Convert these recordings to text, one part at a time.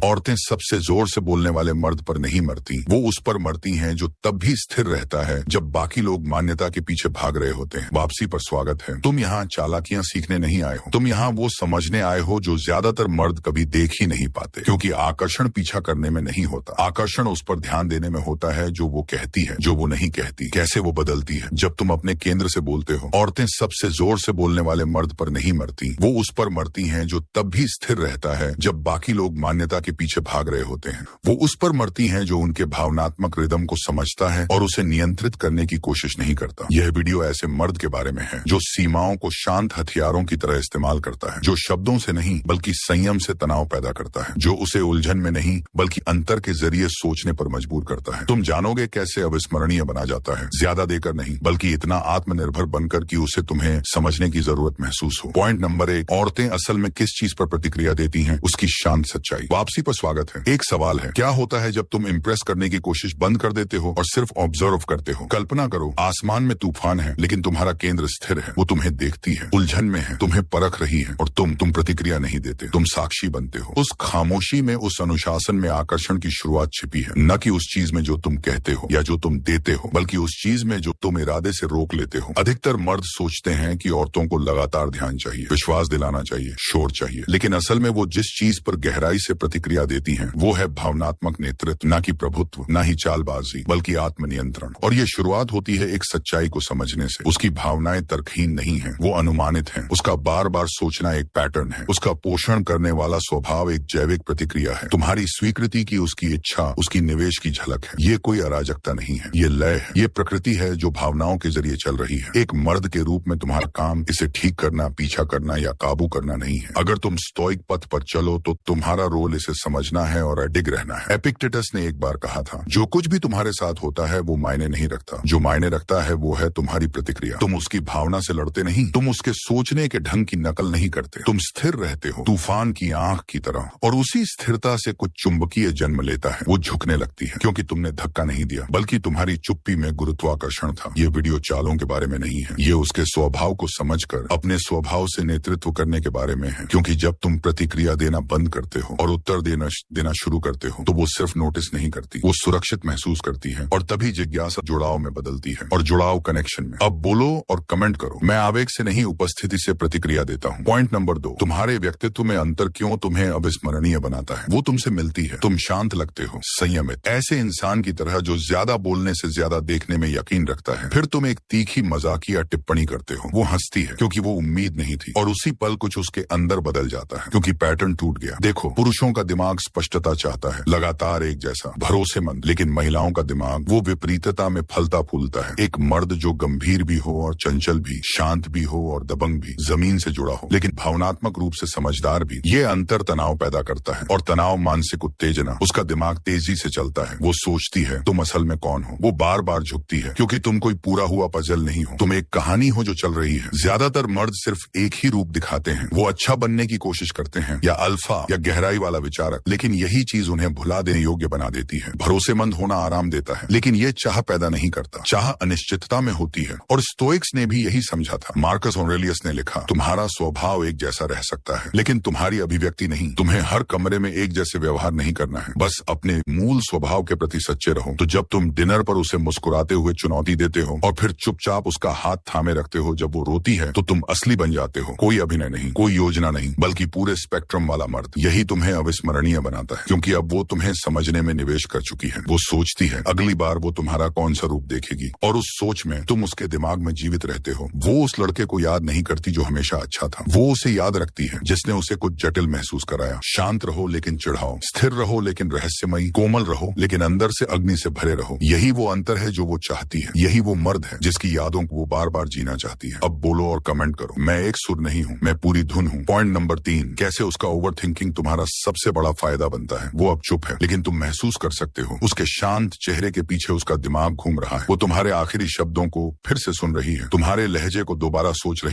औरतें सबसे जोर से बोलने वाले मर्द पर नहीं मरती, वो उस पर मरती हैं जो तब भी स्थिर रहता है जब बाकी लोग मान्यता के पीछे भाग रहे होते हैं। वापसी पर स्वागत है। तुम यहाँ चालाकियां सीखने नहीं आए हो, तुम यहाँ वो समझने आए हो जो ज्यादातर मर्द कभी देख ही नहीं पाते। क्योंकि आकर्षण पीछा करने में नहीं होता, आकर्षण उस पर ध्यान देने में होता है जो वो कहती है, जो वो नहीं कहती, कैसे वो बदलती है जब तुम अपने केंद्र से बोलते हो। औरतें सबसे जोर से बोलने वाले मर्द पर नहीं मरती, वो उस पर मरती हैं जो तब भी स्थिर रहता है जब बाकी लोग मान्यता के पीछे भाग रहे होते हैं। वो उस पर मरती हैं जो उनके भावनात्मक रिदम को समझता है और उसे नियंत्रित करने की कोशिश नहीं करता। यह वीडियो ऐसे मर्द के बारे में है जो सीमाओं को शांत हथियारों की तरह इस्तेमाल करता है, जो शब्दों से नहीं बल्कि संयम से तनाव पैदा करता है, जो उसे उलझन में नहीं बल्कि अंतर के जरिए सोचने पर मजबूर करता है। तुम जानोगे कैसे अविस्मरणीय बना जाता है, ज्यादा देकर नहीं बल्कि इतना आत्मनिर्भर बनकर कि उसे तुम्हें समझने की जरूरत महसूस हो। पॉइंट नंबर 1, औरतें असल में किस चीज पर प्रतिक्रिया देती हैं, उसकी शांत सच्चाई। वापसी पर स्वागत है। एक सवाल है, क्या होता है जब तुम इम्प्रेस करने की कोशिश बंद कर देते हो और सिर्फ ऑब्जर्व करते हो? कल्पना करो, आसमान में तूफान है लेकिन तुम्हारा केंद्र स्थिर है, वो तुम्हें देखती है, उलझन में है, तुम्हें परख रही है और तुम प्रतिक्रिया नहीं देते, तुम साक्षी बनते हो। उस खामोशी में, उस अनुशासन में आकर्षण की शुरुआत छिपी है, न कि उस चीज में जो तुम कहते हो या जो तुम देते हो, बल्कि उस चीज में जो तुम इरादे से रोक लेते हो। अधिकतर मर्द सोचते हैं कि औरतों को लगातार ध्यान चाहिए, विश्वास दिलाना चाहिए, शोर चाहिए, लेकिन असल में वो जिस चीज पर गहराई से प्रतिक्रिया देती हैं वो है भावनात्मक नेतृत्व, न कि प्रभुत्व, न ही चालबाजी, बल्कि आत्मनियंत्रण। और ये शुरुआत होती है एक सच्चाई को समझने से। उसकी भावनाएं तर्कहीन नहीं है, वो अनुमानित है। उसका बार बार सोचना एक पैटर्न है, उसका पोषण करने वाला स्वभाव एक जैविक प्रतिक्रिया है। तुम्हारी स्वीकृति की उसकी इच्छा, उसकी निवेश की झलक है। ये कोई अराजकता नहीं है, ये लय है, ये प्रकृति है जो भावनाओं के जरिए चल रही है। एक मर्द के रूप में तुम्हारा काम इसे ठीक करना, पीछा करना या काबू करना नहीं है। अगर तुम स्टोइक पथ पर चलो तो तुम्हारा रोल इसे समझना है और अडिग रहना है। एपिक्टेटस ने एक बार कहा था, जो कुछ भी तुम्हारे साथ होता है वो मायने नहीं रखता, जो मायने रखता है वो है तुम्हारी प्रतिक्रिया। तुम उसकी भावना से लड़ते नहीं, तुम उसके सोचने के ढंग की नकल नहीं करते, तुम स्थिर रहते हो तूफान की आंख की तरह। और उसी स्थिरता से कुछ चुंबकीय जन्म लेता है, वो झुकने लगती है क्योंकि तुमने धक्का नहीं दिया बल्कि तुम्हारी चुप्पी में गुरुत्वाकर्षण था। ये वीडियो चालों के बारे में नहीं है, ये उसके स्वभाव को समझकर अपने स्वभाव से नेतृत्व करने के बारे में है। क्योंकि जब तुम प्रतिक्रिया देना बंद करते हो और उत्तर देना शुरू करते हो तो वो सिर्फ नोटिस नहीं करती, वो सुरक्षित महसूस करती है। और तभी जिज्ञासा जुड़ाव में बदलती है और जुड़ाव कनेक्शन में। अब बोलो और कमेंट करो। मैं आवेग से नहीं, उपस्थिति से प्रतिक्रिया देता हूँ। पॉइंट नंबर 2, तुम्हारे व्यक्तित्व में अंतर क्यों तुम्हें अविस्मरणीय बनाता है? वो तुमसे मिलती है। तुम शांत लगते हो, संयमित, ऐसे इंसान की तरह जो ज्यादा बोलने से ज्यादा देखने में यकीन रखता है। फिर तुम एक तीखी मजाकिया टिप्पणी करते हो, वो हंसती है क्योंकि वो उम्मीद नहीं थी और उसी पल कुछ उसके अंदर बदल जाता है क्योंकि पैटर्न टूट गया। देखो, पुरुषों का दिमाग स्पष्टता चाहता है, लगातार एक जैसा, भरोसेमंद, लेकिन महिलाओं का दिमाग वो विपरीतता में फलता फूलता है। एक मर्द जो गंभीर भी हो और चंचल भी, शांत भी हो और दबंग भी, जमीन से जुड़ा हो लेकिन भावनात्मक रूप से समझदार भी, ये अंतर तनाव पैदा करता है। और तनाव मानसिक उत्तेजना, उसका दिमाग तेजी से चलता है, वो सोचती है तुम असल में कौन हो, वो बार बार झुकती है क्योंकि तुम कोई पूरा हुआ पजल नहीं हो, तुम एक कहानी हो जो चल रही है। ज्यादातर मर्द सिर्फ एक ही रूप दिखाते हैं, वो अच्छा बनने की कोशिश करते हैं या अल्फा या गहराई वाला विचारक, लेकिन यही चीज उन्हें भुला देने योग्य बना देती है। भरोसेमंद होना आराम देता है लेकिन ये चाह पैदा नहीं करता, चाह अनिश्चितता में होती है। और स्टोइक्स ने भी यही समझा था। मार्कस ऑरेलियस ने लिखा, तुम्हारा स्वभाव एक जैसा रह सकता है लेकिन तुम्हारी अभिव्यक्ति नहीं। तुम्हें हर कमरे में एक जैसे व्यवहार नहीं करना है, बस अपने मूल स्वभाव के प्रति सच्चे रहो। तो जब तुम डिनर पर उसे मुस्कुराते हुए चुनौती देते हो और फिर चुपचाप उसका हाथ थामे रखते हो जब वो रोती है, तो तुम असली बन जाते हो। कोई अभिनय नहीं, कोई योजना नहीं, बल्कि पूरे स्पेक्ट्रम वाला मर्द। यही तुम्हें अविस्मरणीय बनाता है क्योंकि अब वो तुम्हें समझने में निवेश कर चुकी है। वो सोचती है अगली बार वो तुम्हारा कौन सा रूप देखेगी और उस सोच में तुम उसके दिमाग में जीवित रहते हो। वो उस लड़के को याद नहीं करती जो हमेशा अच्छा था, वो उसे याद रखती है जिसने उसे कुछ जटिल महसूस कराया। शांत रहो लेकिन चिढ़ाओ, स्थिर रहो लेकिन रहस्यमयी, कोमल रहो लेकिन अंदर से अग्नि से भरे रहो। यही वो अंतर है जो वो चाहती है, यही वो मर्द है जिसकी यादों को वो बार बार जीना चाहती है। अब बोलो और कमेंट करो, मैं एक सुर नहीं हूँ, मैं पूरी धुन हूँ। पॉइंट नंबर 3, कैसे उसका ओवर थिंकिंग तुम्हारा सबसे बड़ा फायदा बनता है। वो अब चुप है लेकिन तुम महसूस कर सकते हो उसके शांत चेहरे के पीछे उसका दिमाग घूम रहा है। वो तुम्हारे आखिरी शब्दों को फिर से सुन रही है, तुम्हारे लहजे को दोबारा सोच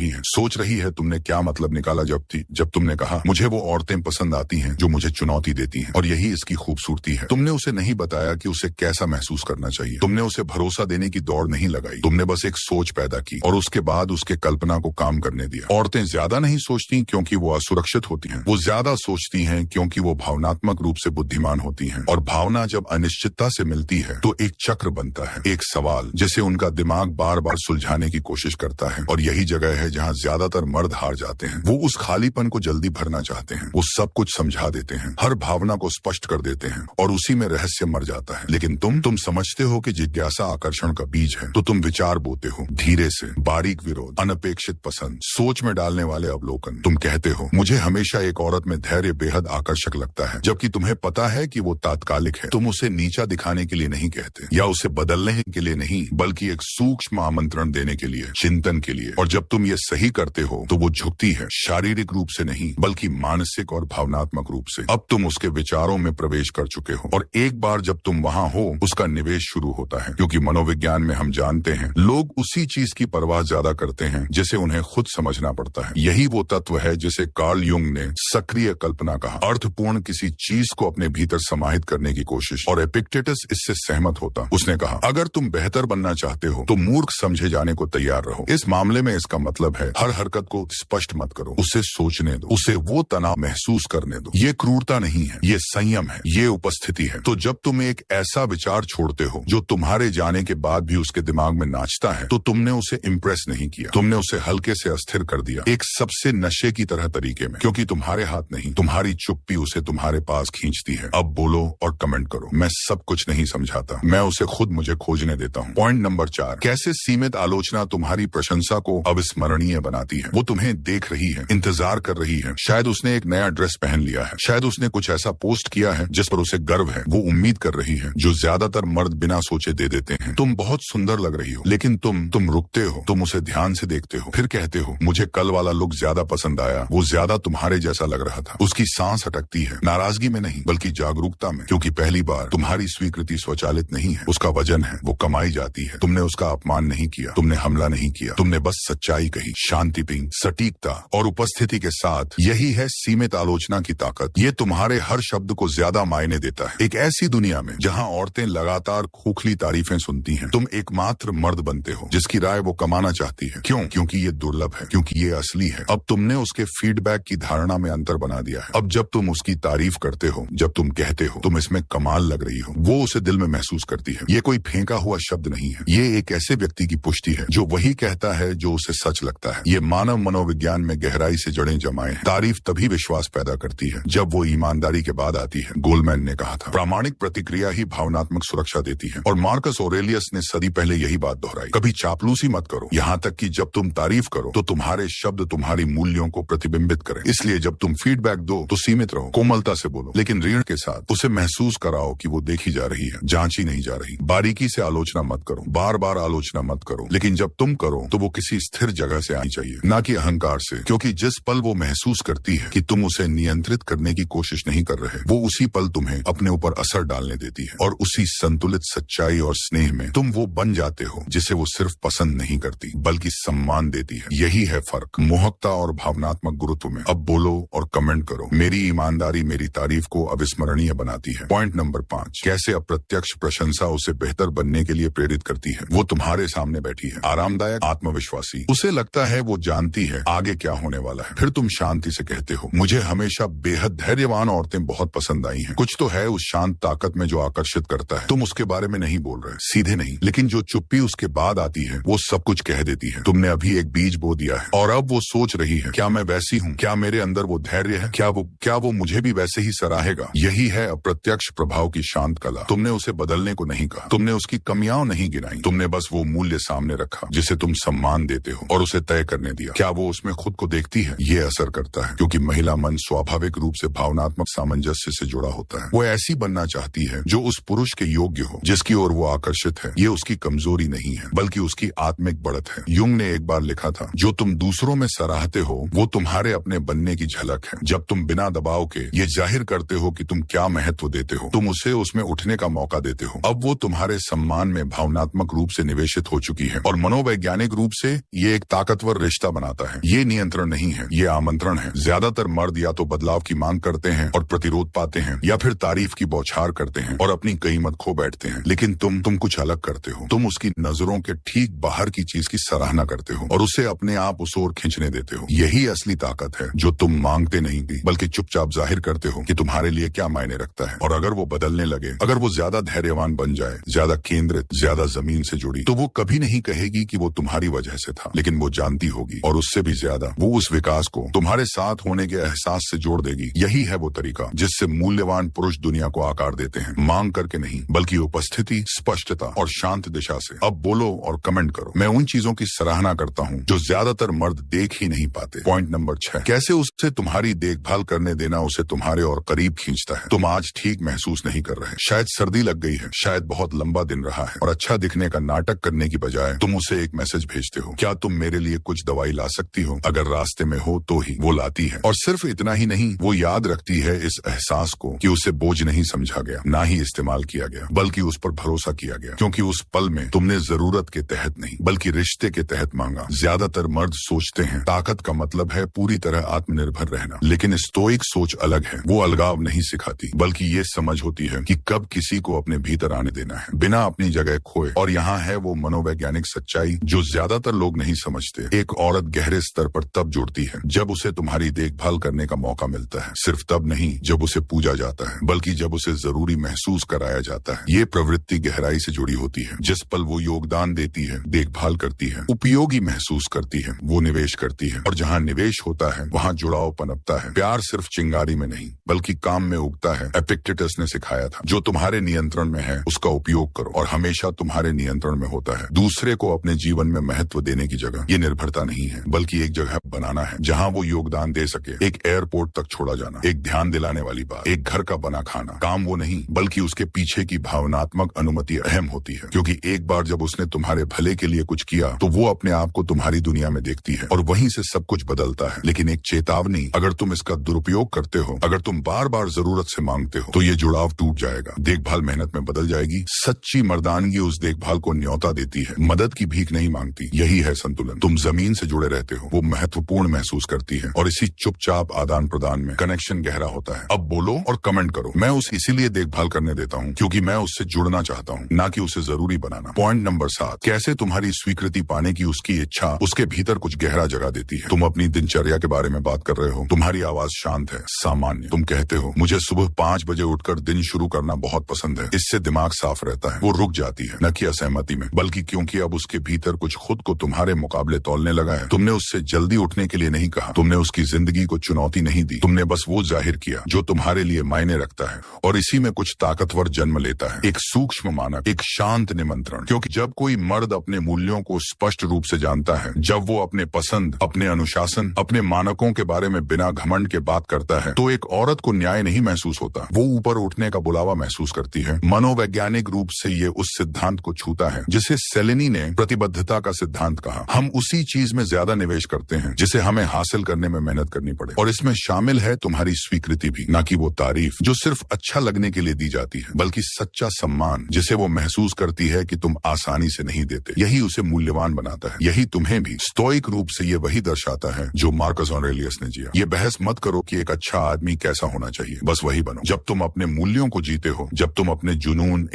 रही है तुमने क्या मतलब निकाला जब तुमने कहा मुझे वो औरतें पसंद आती हैं जो मुझे चुनौती देती हैं। और यही इसकी खूबसूरती है। तुमने उसे नहीं बताया कि उसे कैसा महसूस करना चाहिए, तुमने उसे भरोसा देने की दौड़ नहीं लगाई, तुमने बस एक सोच पैदा की और उसके बाद उसके कल्पना को काम करने दिया। औरतें ज्यादा नहीं सोचती क्योंकि वो असुरक्षित होती हैं, वो ज्यादा सोचती हैं क्योंकि वो भावनात्मक रूप से बुद्धिमान होती हैं। और भावना जब अनिश्चितता से मिलती है तो एक चक्र बनता है, एक सवाल जिसे उनका दिमाग बार बार सुलझाने की कोशिश करता है। और यही जगह है जहाँ ज्यादातर मर्द हार जाते हैं। वो उस खालीपन को जल्दी भरना चाहते हैं, वो सब कुछ समझा देते हैं, हर भावना को स्पष्ट कर देते हैं और उसी में रहस्य मर जाता है। लेकिन तुम समझते हो कि जिज्ञासा आकर्षण का बीज है, तो तुम विचार बोते हो, धीरे से, बारीक विरोध, अनपेक्षित पसंद, सोच में डालने वाले अवलोकन। तुम कहते हो मुझे हमेशा एक औरत में धैर्य बेहद आकर्षक लगता है, जबकि तुम्हें पता है कि वो तात्कालिक है। तुम उसे नीचा दिखाने के लिए नहीं कहते या उसे बदलने के लिए नहीं, बल्कि एक सूक्ष्म आमंत्रण देने के लिए, चिंतन के लिए। और जब तुम ये सही करते हो तो वो झुकती है, शारीरिक रूप से नहीं बल्कि मानसिक और भावनात्मक रूप से। अब तुम उसके विचारों में प्रवेश कर चुके हो और एक बार जब तुम वहां हो उसका निवेश शुरू होता है। क्योंकि मनोविज्ञान में हम जानते हैं लोग उसी चीज की परवाह ज्यादा करते हैं जिसे उन्हें खुद समझना पड़ता है। यही वो तत्व है जिसे कार्ल युंग ने सक्रिय कल्पना कहा, अर्थपूर्ण किसी चीज को अपने भीतर समाहित करने की कोशिश। और एपिक्टेटस इससे सहमत होता। उसने कहा अगर तुम बेहतर बनना चाहते हो तो मूर्ख समझे जाने को तैयार रहो। इस मामले में इसका मतलब है हर हरकत को स्पष्ट मत करो, उसे सोचने दो, उसे वो तनाव महसूस करने दो। ये क्रूरता नहीं है, ये संयम है, ये उपस्थिति है। तो जब तुम एक ऐसा विचार छोड़ते हो जो तुम्हारे जाने के बाद भी उसके दिमाग में नाचता है, तो तुमने उसे इम्प्रेस नहीं किया, तुमने उसे हल्के से अस्थिर कर दिया, एक सबसे नशे की तरह तरीके में। क्योंकि तुम्हारे हाथ नहीं, तुम्हारी चुप्पी उसे तुम्हारे पास खींचती है। अब बोलो और कमेंट करो, मैं सब कुछ नहीं समझाता, मैं उसे खुद मुझे खोजने देता हूँ। पॉइंट नंबर 4, कैसे सीमित आलोचना तुम्हारी प्रशंसा को अविस्मरणीय बनाती है। वो तुम्हें देख रही है, इंतजार कर रही है। शायद उसने एक नया ड्रेस पहन लिया है, शायद उसने कुछ ऐसा पोस्ट किया है जिस पर उसे गर्व है। वो उम्मीद कर रही है जो ज्यादातर मर्द बिना सोचे दे देते हैं, तुम बहुत सुंदर लग रही हो। लेकिन तुम रुकते हो, तुम उसे ध्यान से देखते हो, फिर कहते हो मुझे कल वाला लुक ज्यादा पसंद आया, वो ज्यादा तुम्हारे जैसा लग रहा था। उसकी सांस अटकती है, नाराजगी में नहीं बल्कि जागरूकता में। क्योंकि पहली बार तुम्हारी स्वीकृति स्वचालित नहीं है, उसका वजन है, वो कमाई जाती है। तुमने उसका अपमान नहीं किया, तुमने हमला नहीं किया, तुमने बस सच्चाई कही, शांतिपूर्ण, सटीकता और उपस्थिति के साथ। यही है सीमित आलोचना की ताकत। ये तुम्हारे हर शब्द को ज्यादा मायने देता है। एक ऐसी दुनिया में जहां औरतें लगातार खोखली तारीफें सुनती हैं, तुम एकमात्र मर्द बनते हो जिसकी राय वो कमाना चाहती है। क्यों? क्योंकि ये दुर्लभ है, क्योंकि ये असली है। अब तुमने उसके फीडबैक की धारणा में अंतर बना दिया है। अब जब तुम उसकी तारीफ करते हो, जब तुम कहते हो तुम इसमें कमाल लग रही हो, वो उसे दिल में महसूस करती है। ये कोई फेंका हुआ शब्द नहीं है, ये एक ऐसे व्यक्ति की पुष्टि है जो वही कहता है जो उसे सच लगता है। ये मानव मनोविज्ञान में गहराई से जड़ें जमाए हैं। तारीफ तभी विश्वास पैदा करती है जब वो ईमानदारी के बाद आती है। गोलमैन ने कहा था प्रामाणिक प्रतिक्रिया ही भावनात्मक सुरक्षा देती है। और मार्कस ऑरेलियस ने सदी पहले यही बात दोहराई, कभी चापलूसी मत करो, यहाँ तक कि जब तुम तारीफ करो तो तुम्हारे शब्द तुम्हारी मूल्यों को प्रतिबिंबित करें। इसलिए जब तुम फीडबैक दो तो सीमित रहो, कोमलता से बोलो, लेकिन ऋण के साथ। उसे महसूस कराओ कि वो देखी जा रही है, जांची नहीं जा रही। बारीकी से आलोचना मत करो, बार बार आलोचना मत करो, लेकिन जब तुम करो तो वो किसी स्थिर जगह से आनी चाहिए, ना कि अहंकार से। क्योंकि जिस पल वो महसूस करती है कि तुम उसे नियंत्रित करने की कोशिश नहीं कर रहे, वो उसी पल तुम्हें अपने ऊपर असर डालने देती है। और उसी संतुलित सच्चाई और स्नेह में तुम वो बन जाते हो जिसे वो सिर्फ पसंद नहीं करती बल्कि सम्मान देती है। यही है फर्क मोहकता और भावनात्मक गुरुत्व में। अब बोलो और कमेंट करो, मेरी ईमानदारी मेरी तारीफ को अविस्मरणीय बनाती है। पॉइंट नंबर 5, कैसे अप्रत्यक्ष प्रशंसा उसे बेहतर बनने के लिए प्रेरित करती है। वो तुम्हारे सामने बैठी है, आरामदायक, आत्मविश्वासी। उसे लगता है वो जानती है आगे क्या होने वाला है। फिर तुम शांति से कहते हो मुझे हमेशा बेहद धैर्यवान औरतें बहुत पसंद आई हैं। कुछ तो है उस शांत ताकत में जो आकर्षित करता है। तुम उसके बारे में नहीं बोल रहे, सीधे नहीं, लेकिन जो चुप्पी उसके बाद आती है वो सब कुछ कह देती है। तुमने अभी एक बीज बो दिया है और अब वो सोच रही है क्या मैं वैसी हूँ, क्या मेरे अंदर वो धैर्य है, क्या वो मुझे भी वैसे ही सराहेगा। यही है अप्रत्यक्ष प्रभाव की शांत कला। तुमने उसे बदलने को नहीं कहा, तुमने उसकी कमियां नहीं गिनाई, तुमने बस वो मूल्य सामने रखा जिसे तुम सम्मान देते हो और उसे तय करने दिया क्या वो उसमें खुद को देखती है। ये असर करता है क्योंकि महिला मन स्वाभाविक रूप से भावनात्मक सामंजस्य से जुड़ा होता है। वो ऐसी बनना चाहती है जो उस पुरुष के योग्य हो जिसकी ओर वो आकर्षित है। ये उसकी कमजोरी नहीं है बल्कि उसकी आत्मिक बढ़त है। युंग ने एक बार लिखा था जो तुम दूसरों में सराहते हो वो तुम्हारे अपने बनने की झलक है। जब तुम बिना दबाव के ये जाहिर करते हो कि तुम क्या महत्व देते हो, तुम उसे उसमें उठने का मौका देते हो। अब वो तुम्हारे सम्मान में भावनात्मक रूप से निवेशित हो चुकी है और मनोवैज्ञानिक रूप से ये एक ताकतवर रिश्ता बनाता है। ये नियंत्रण नहीं है, ये आमंत्रण है। ज्यादातर मर्द या तो बदलाव की मांग करते हैं और प्रतिरोध पाते हैं या फिर तारीफ की बौछार करते हैं और अपनी कीमत खो बैठते हैं। लेकिन तुम कुछ अलग करते हो। तुम उसकी नजरों के ठीक बाहर की चीज की सराहना करते हो और उसे अपने आप उस ओर खींचने देते हो। यही असली ताकत है जो तुम मांगते नहीं थी बल्कि चुपचाप जाहिर करते हो कि तुम्हारे लिए क्या मायने रखता है। और अगर वो बदलने लगे, अगर वो ज्यादा धैर्यवान बन जाए, ज्यादा केंद्रित, ज्यादा जमीन से जुड़ी, तो वो कभी नहीं कहेगी कि वो तुम्हारी वजह से था, लेकिन वो जानती होगी और उससे भी ज्यादा वो उस विकास को तुम्हारे साथ होने के एहसास से जोड़ देगी। यही है वो तरीका जिससे मूल्यवान पुरुष दुनिया को आकार देते हैं, मांग करके नहीं बल्कि उपस्थिति, स्पष्टता और शांत दिशा से। अब बोलो और कमेंट करो। मैं उन चीजों की सराहना करता हूँ जो ज्यादातर मर्द देख ही नहीं पाते। पॉइंट नंबर 6, कैसे उससे तुम्हारी देखभाल करने देना उसे तुम्हारे और करीब खींचता है। तुम आज ठीक महसूस नहीं कर रहे, शायद सर्दी लग गई है, शायद बहुत लंबा दिन रहा है, और अच्छा दिखने का नाटक करने की बजाय तुम उसे एक मैसेज भेजते हो, क्या तुम मेरे लिए कुछ दवाई ला सकती हो? अगर रास्ते में हो तो ही वो लाती है। और सिर्फ इतना ही नहीं, वो याद रखती है इस एहसास को कि उसे बोझ नहीं समझा गया, ना ही इस्तेमाल किया गया, बल्कि उस पर भरोसा किया गया, क्योंकि उस पल में तुमने जरूरत के तहत नहीं बल्कि रिश्ते के तहत मांगा। ज्यादातर मर्द सोचते हैं ताकत का मतलब है पूरी तरह आत्मनिर्भर रहना, लेकिन स्टोइक सोच अलग है। वो अलगाव नहीं सिखाती, बल्कि ये समझ होती है कि कब किसी को अपने भीतर आने देना है बिना अपनी जगह खोए। और यहाँ है वो मनोवैज्ञानिक सच्चाई जो ज्यादातर लोग नहीं समझते। एक औरत गहरे स्तर पर तब जुड़ती है जब उसे तुम्हारी देखभाल करने का मौका मिलता है, सिर्फ तब नहीं जब उसे पूजा जाता है, बल्कि जब उसे जरूरी महसूस कराया जाता है। ये प्रवृत्ति गहराई से जुड़ी होती है। जिस पल वो योगदान देती है, देखभाल करती है, उपयोगी महसूस करती है, वो निवेश करती है। और जहाँ निवेश होता है वहाँ जुड़ाव पनपता है। प्यार सिर्फ चिंगारी में नहीं बल्कि काम में उगता है। एपिक्टेटस ने सिखाया था, जो तुम्हारे नियंत्रण में है उसका उपयोग करो, और हमेशा तुम्हारे नियंत्रण में होता है। दूसरे को अपने जीवन में महत्व देने की जगह ये निर्भरता नहीं है, बल्कि एक जगह बनाना है जहाँ वो योगदान दे सके। एक एयरपोर्ट तक छोड़ा जाना, एक ध्यान दिलाने वाली बात, एक घर का बना खाना। काम वो नहीं बल्कि उसके पीछे की भावनात्मक अनुमति अहम होती है, क्योंकि एक बार जब उसने तुम्हारे भले के लिए कुछ किया तो वो अपने आप को तुम्हारी दुनिया में देखती है और वहीं से सब कुछ बदलता है। लेकिन एक चेतावनी, अगर तुम इसका दुरुपयोग करते हो, अगर तुम बार बार जरूरत से मांगते हो, तो ये जुड़ाव टूट जाएगा, देखभाल मेहनत में बदल जाएगी। सच्ची मर्दानगी उस देखभाल को न्योता देती है, मदद की भीख नहीं मांगती। यही है संतुलन। तुम जमीन से जुड़े रहते हो, वो महत्वपूर्ण महसूस करती है, और इसी चुपचाप आदान प्रदान में कनेक्शन गहरा होता है। अब बोलो और कमेंट करो। मैं उसे इसीलिए देखभाल करने देता हूँ क्योंकि मैं उससे जुड़ना चाहता हूँ, ना कि उसे जरूरी बनाना। पॉइंट नंबर 7, कैसे तुम्हारी स्वीकृति पाने की उसकी इच्छा उसके भीतर कुछ गहरा जगह देती है। तुम अपनी दिनचर्या के बारे में बात कर रहे हो, तुम्हारी आवाज शांत है, सामान्य। तुम कहते हो, मुझे सुबह 5 बजे उठकर दिन शुरू करना बहुत पसंद है, इससे दिमाग साफ रहता है। वो रुक जाती है, न कि असहमति में, बल्कि क्योंकि अब उसके भीतर कुछ खुद को तुम्हारे मुकाबले तौलने लगा है। तुमने उससे जल्दी उठने के लिए नहीं कहा, तुमने उसकी जिंदगी को चुनौती नहीं दी, तुमने बस वो जाहिर किया जो तुम्हारे लिए मायने रखता है। और इसी में कुछ ताकतवर जन्म लेता है, एक सूक्ष्म मानक, एक शांत निमंत्रण। क्योंकि जब कोई मर्द अपने मूल्यों को स्पष्ट रूप से जानता है, जब वो अपने पसंद, अपने अनुशासन, अपने मानकों के बारे में बिना घमंड के बात करता है, तो एक औरत को न्याय नहीं महसूस होता, वो ऊपर उठने का बुलावा महसूस करती है। मनोवैज्ञानिक रूप से ये उस सिद्धांत को छूता है जिसे सेलेनी ने प्रतिबद्धता का सिद्धांत कहा। हम उसी चीज में ज्यादा निवेश करते हैं जिसे हमें हासिल करने में मेहनत करनी पड़े, और इसमें शामिल है तुम्हारी स्वीकृति भी, ना कि वो तारीफ जो सिर्फ अच्छा लगने के लिए दी जाती है, बल्कि सच्चा सम्मान जिसे वो महसूस करती है कि तुम आसानी से नहीं देते। यही उसे मूल्यवान बनाता है। यही तुम्हें भी स्टोइक रूप से ये वही दर्शाता है जो मार्कस ऑरेलियस ने जिया। ये बहस मत करो कि एक अच्छा आदमी कैसा होना चाहिए, बस वही बनो। जब तुम अपने मूल्यों को जीते हो, जब तुम अपने जुनून,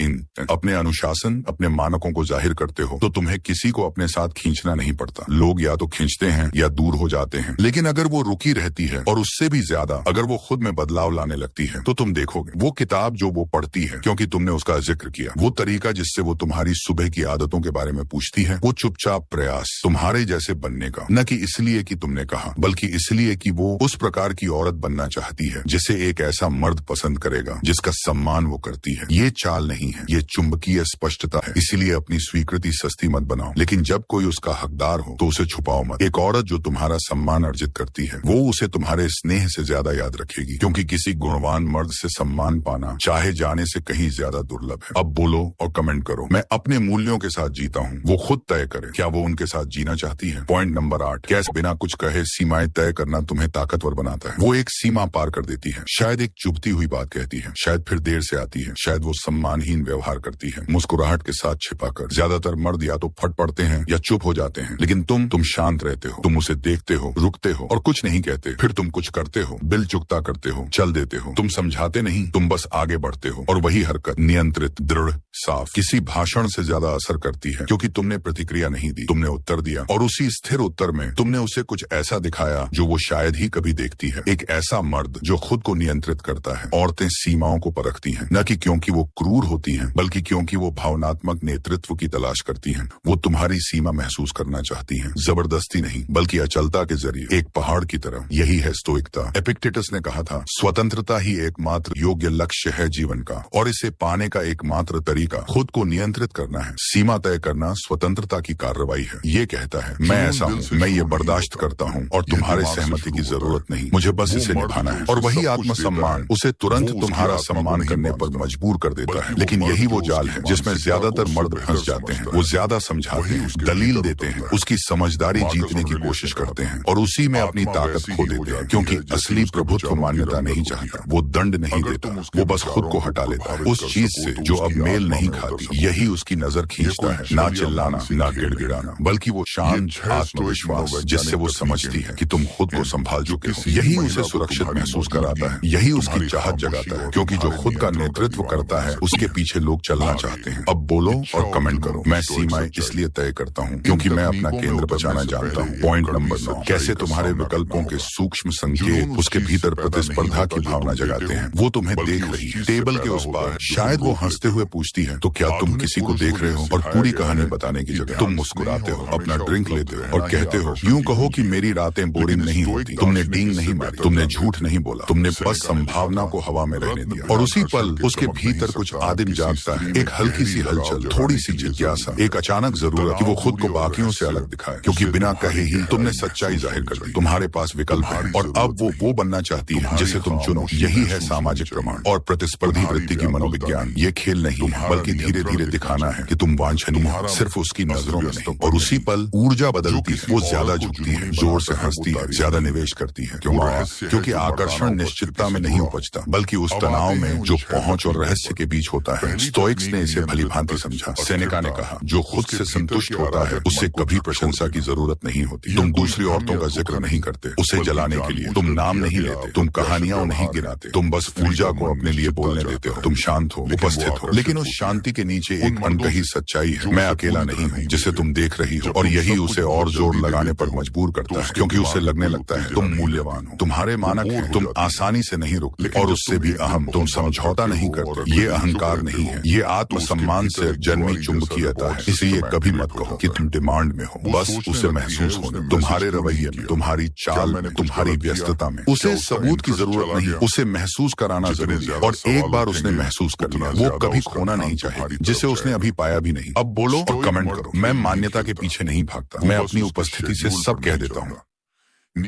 अपने अनुशासन, अपने मानकों को जाहिर करते हो, तो तुम्हें किसी को अपने साथ खींचना नहीं पड़ता। लोग या तो खींचते हैं या दूर हो जाते हैं, लेकिन अगर वो रुकी रहती है, और उससे भी ज्यादा अगर वो खुद में बदलाव लाने लगती है, तो तुम देखोगे वो किताब जो वो पढ़ती है क्योंकि तुमने उसका जिक्र किया, वो तरीका जिससे वो तुम्हारी सुबह की आदतों के बारे में पूछती है, वो चुपचाप प्रयास तुम्हारे जैसे बनने का, न कि इसलिए कि तुमने कहा, बल्कि इसलिए कि वो उस प्रकार की औरत बनना चाहती है जिसे एक ऐसा मर्द पसंद करेगा जिसका सम्मान वो करती है। ये चाल नहीं है, ये चुंबकीय स्पष्टता है। इसीलिए अपनी स्वीकृति सस्ती मत बनाओ, लेकिन जब कोई उसका हकदार हो तो उसे छुपाओ मत। एक औरत जो तुम्हारा सम्मान अर्जित करती है, वो उसे तुम्हारे स्नेह से ज्यादा याद रखेगी, क्योंकि किसी गुणवान मर्द से सम्मान पाना चाहे जाने से कहीं ज्यादा दुर्लभ है। अब बोलो और कमेंट करो। मैं अपने मूल्यों के साथ जीता हूँ, वो खुद तय करे क्या वो उनके साथ जीना चाहती है। पॉइंट नंबर 8, कैसे बिना कुछ कहे सीमाएं तय करना तुम्हें ताकतवर बनाता है। वो एक सीमा पार कर देती है, शायद एक चुभती हुई बात कहती है, शायद फिर देर से आती है, शायद वो सम्मानहीन व्यवहार करती है, मुस्कुराहट के साथ छिपाकर। ज्यादातर मर्द या तो फट पड़ते हैं या चुप हो जाते हैं, लेकिन तुम शांत रहते हो। तुम उसे देखते हो, रुकते हो और कुछ नहीं कहते, फिर तुम कुछ करते हो, बिल चुकता करते हो, चल देते हो। तुम समझाते नहीं, तुम बस आगे बढ़ते हो। और वही हरकत नियंत्रित, दृढ़, साफ, किसी भाषण से ज्यादा असर करती है, क्योंकि तुमने प्रतिक्रिया नहीं दी, तुमने उत्तर दिया, और उसी स्थिर उत्तर में तुमने उसे कुछ ऐसा दिखाया जो वो शायद ही कभी देखती है। एक ऐसा मर्द मर्द जो खुद को नियंत्रित करता है। औरतें सीमाओं को परखती हैं, न कि क्योंकि वो क्रूर होती हैं, बल्कि क्योंकि वो भावनात्मक नेतृत्व की तलाश करती हैं। वो तुम्हारी सीमा महसूस करना चाहती हैं, जबरदस्ती नहीं बल्कि अचलता के जरिए, एक पहाड़ की तरह। यही है स्टोइकता। एपिक्टेटस ने कहा था, स्वतंत्रता ही एकमात्र योग्य लक्ष्य है जीवन का, और इसे पाने का एकमात्र तरीका खुद को नियंत्रित करना है। सीमा तय करना स्वतंत्रता की कार्रवाई है। ये कहता है, मैं ऐसा हूँ, मैं ये बर्दाश्त करता हूँ और तुम्हारे सहमति की जरूरत नहीं, मुझे बस इसे निभाना है। और वही आत्मसम्मान उसे तुरंत तुम्हारा सम्मान करने पर मजबूर कर देता है। लेकिन यही वो जाल है जिसमें ज्यादातर मर्द फंस जाते हैं। वो ज्यादा समझाते हैं, दलील देते हैं, उसकी समझदारी जीतने की कोशिश करते हैं और उसी में अपनी ताकत खो देते हैं। क्योंकि असली प्रभुत्व मान्यता नहीं चाहता, वो दंड नहीं देता, वो बस खुद को हटा लेता है उस चीज से जो अब मेल नहीं खाती। यही उसकी नजर खींचता है, ना चिल्लाना, ना गिड़गिड़ाना, बल्कि वो शांत आत्मविश्वास जिससे वो समझती है कि तुम खुद को संभाल चुके हो। यही उसे सुरक्षित महसूस कराता है, यही उसकी चाहत जगाता है। क्योंकि जो खुद का नेतृत्व करता है उसके पीछे लोग चलना चाहते हैं। अब बोलो और कमेंट करो। मैं सीमाएं इसलिए तय करता हूँ क्योंकि मैं अपना केंद्र बचाना जानता हूँ। पॉइंट नंबर 9, कैसे तुम्हारे विकल्पों के सूक्ष्म संकेत उसके भीतर प्रतिस्पर्धा की भावना जगाते हैं। वो तुम्हें देख रही है, टेबल के उस पार। शायद वो हंसते हुए पूछती है, तो क्या तुम किसी को देख रहे हो? और पूरी कहानी बताने की जगह तुम मुस्कुराते हो, अपना ड्रिंक लेते हो और कहते हो, यूं कहो कि मेरी रातें बोरिंग नहीं होती। तुमने डींग नहीं मारी, तुमने झूठ नहीं बोला, तुमने बस संभावना को हवा में रहने दिया। और उसी पल उसके भीतर कुछ आदिम जागता है, एक हल्की सी हलचल, थोड़ी सी जिज्ञासा, एक अचानक जरूरत कि वो खुद को बाकियों से अलग दिखाए। क्योंकि बिना कहे ही तुमने सच्चाई जाहिर कर दी। तुम्हारे पास विकल्प है और अब वो बनना चाहती है जिसे तुम चुनो। यही है सामाजिक प्रमाण और प्रतिस्पर्धी वृत्ति की मनोविज्ञान। ये खेल नहीं है, बल्कि धीरे धीरे दिखाना है कि तुम वांछनीय हो, सिर्फ उसकी नजरों में नहीं। और उसी पल ऊर्जा बदलती है, वो ज्यादा झुकती है, जोर से हंसती है, ज्यादा निवेश करती है। क्योंकि आकर्षण निश्चितता में नहीं उपजता, बल्कि उस तनाव में जो पहुंच और रहस्य के बीच होता है। स्टोइक्स ने इसे भली भांति समझा। सेनेका ने कहा, जो खुद से संतुष्ट होता है उससे कभी प्रशंसा की जरूरत नहीं होती। तुम दूसरी औरतों का जिक्र नहीं करते उसे जलाने के लिए, तुम नाम नहीं लेते, तुम कहानियां नहीं गिनाते, तुम बस ऊर्जा को अपने लिए बोलने देते हो। तुम शांत हो, उपस्थित हो, लेकिन उस शांति के नीचे एक अनकही सच्चाई है, मैं अकेला नहीं हूँ जिसे तुम देख रही हो। और यही उसे और जोर लगाने पर मजबूर करता है, क्योंकि उसे लगने लगता है तुम मूल्यवान हो, तुम्हारे मानक हैं, तुम आसानी से नहीं रुकते। और उससे भी अहम, तुम समझौता नहीं करते। ये अहंकार नहीं है, ये आत्मसम्मान से जन्मी चुंबकीयता है। इसलिए कभी मत कहो कि तुम डिमांड में हो, बस उसे महसूस होने। तुम्हारे रवैये में, तुम्हारी चाल में, तुम्हारी व्यस्तता में उसे सबूत की जरूरत नहीं, उसे महसूस कराना जरूरी है। और एक बार उसने महसूस कर लिया, वो कभी खोना नहीं चाहेगी, जिसे उसने अभी पाया भी नहीं। अब बोलो और कमेंट करो। मैं मान्यता के पीछे नहीं भागता, मैं अपनी उपस्थिति से सब कह देता हूँ।